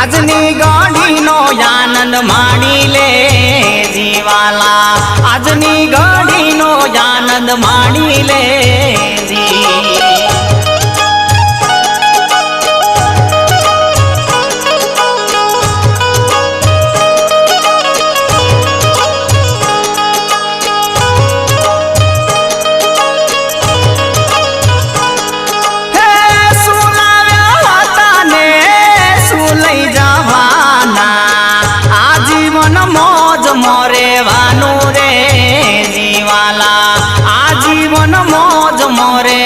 આજની ઘડીનો આનંદ માણી લે જીવાલા આજની ઘડીનો આનંદ માણી લે મોરેવાનું રે જીવાલા આજીવન મોજ મોરે